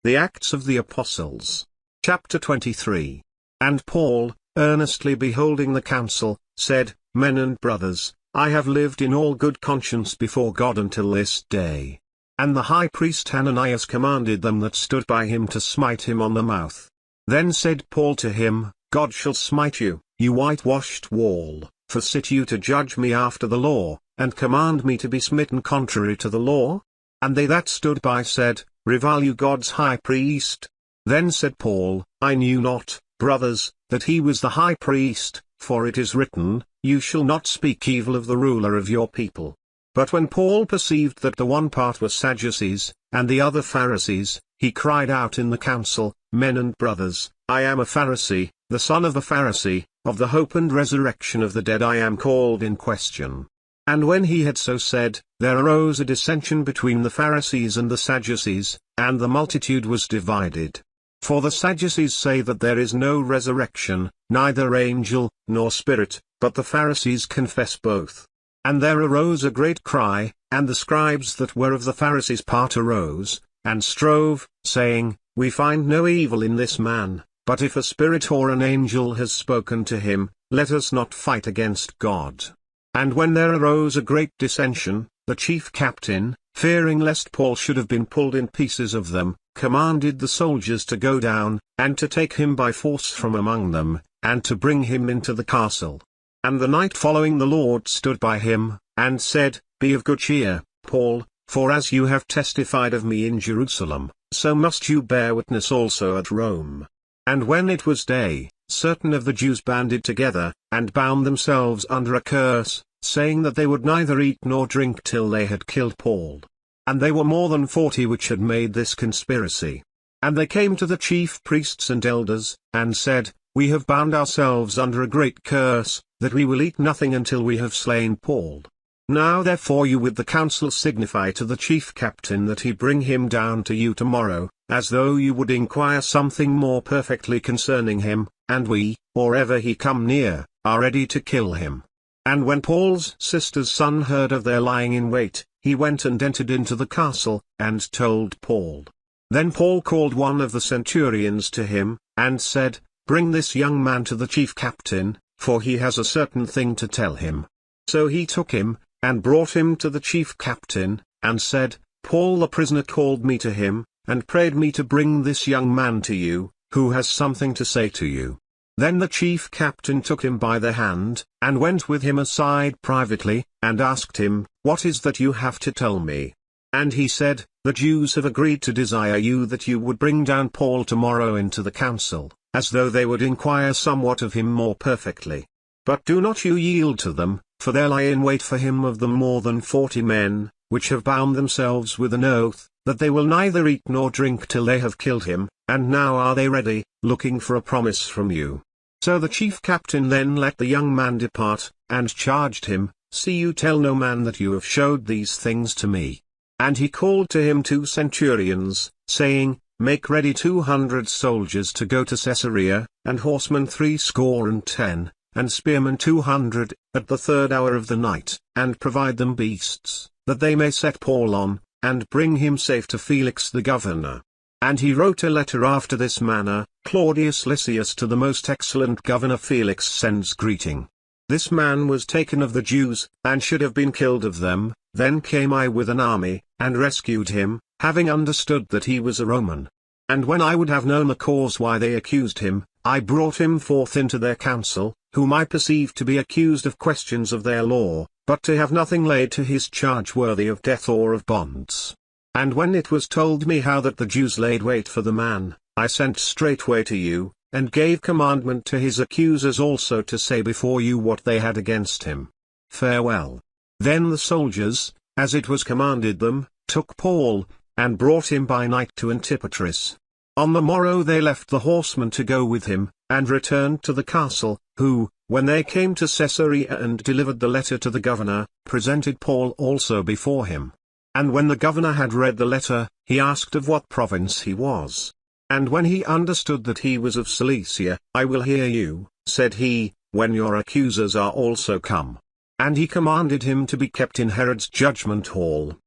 The Acts of the Apostles. Chapter 23. And Paul, earnestly beholding the council, said, Men and brothers, I have lived in all good conscience before God until this day. And the high priest Ananias commanded them that stood by him to smite him on the mouth. Then said Paul to him, God shall smite you, you whitewashed wall, for sit you to judge me after the law, and command me to be smitten contrary to the law? And they that stood by said, Revile you God's high priest. Then said Paul, I knew not, brothers, that he was the high priest, for it is written, You shall not speak evil of the ruler of your people. But when Paul perceived that the one part were Sadducees, and the other Pharisees, he cried out in the council, Men and brothers, I am a Pharisee, the son of a Pharisee, of the hope and resurrection of the dead I am called in question. And when he had so said, there arose a dissension between the Pharisees and the Sadducees, and the multitude was divided. For the Sadducees say that there is no resurrection, neither angel, nor spirit, but the Pharisees confess both. And there arose a great cry, and the scribes that were of the Pharisees' part arose, and strove, saying, We find no evil in this man, but if a spirit or an angel has spoken to him, let us not fight against God. And when there arose a great dissension, the chief captain, fearing lest Paul should have been pulled in pieces of them, commanded the soldiers to go down, and to take him by force from among them, and to bring him into the castle. And the night following the Lord stood by him, and said, Be of good cheer, Paul, for as you have testified of me in Jerusalem, so must you bear witness also at Rome. And when it was day, certain of the Jews banded together, and bound themselves under a curse, saying that they would neither eat nor drink till they had killed Paul. And they were more than 40 which had made this conspiracy. And they came to the chief priests and elders, and said, We have bound ourselves under a great curse, that we will eat nothing until we have slain Paul. Now therefore you with the council signify to the chief captain that he bring him down to you tomorrow, as though you would inquire something more perfectly concerning him, and we, or ever he come near, are ready to kill him. And when Paul's sister's son heard of their lying in wait, he went and entered into the castle, and told Paul. Then Paul called one of the centurions to him, and said, Bring this young man to the chief captain, for he has a certain thing to tell him. So he took him, and brought him to the chief captain, and said, Paul the prisoner called me to him, and prayed me to bring this young man to you, who has something to say to you. Then the chief captain took him by the hand, and went with him aside privately, and asked him, What is that you have to tell me? And he said, The Jews have agreed to desire you that you would bring down Paul tomorrow into the council, as though they would inquire somewhat of him more perfectly. But do not you yield to them, for there lie in wait for him of them more than 40 men, which have bound themselves with an oath, that they will neither eat nor drink till they have killed him, and now are they ready, looking for a promise from you. So the chief captain then let the young man depart, and charged him, See you tell no man that you have showed these things to me. And he called to him 2 centurions, saying, Make ready 200 soldiers to go to Caesarea, and horsemen 70, and spearmen 200, at the 3rd hour of the night, and provide them beasts, that they may set Paul on, and bring him safe to Felix the governor. And he wrote a letter after this manner, Claudius Lysias to the most excellent governor Felix sends greeting. This man was taken of the Jews, and should have been killed of them, then came I with an army, and rescued him, having understood that he was a Roman. And when I would have known the cause why they accused him, I brought him forth into their council, whom I perceived to be accused of questions of their law, but to have nothing laid to his charge worthy of death or of bonds. And when it was told me how that the Jews laid wait for the man, I sent straightway to you, and gave commandment to his accusers also to say before you what they had against him. Farewell. Then the soldiers, as it was commanded them, took Paul, and brought him by night to Antipatris. On the morrow they left the horsemen to go with him, and returned to the castle, who, when they came to Caesarea and delivered the letter to the governor, presented Paul also before him. And when the governor had read the letter, he asked of what province he was. And when he understood that he was of Cilicia, I will hear you, said he, when your accusers are also come. And he commanded him to be kept in Herod's judgment hall.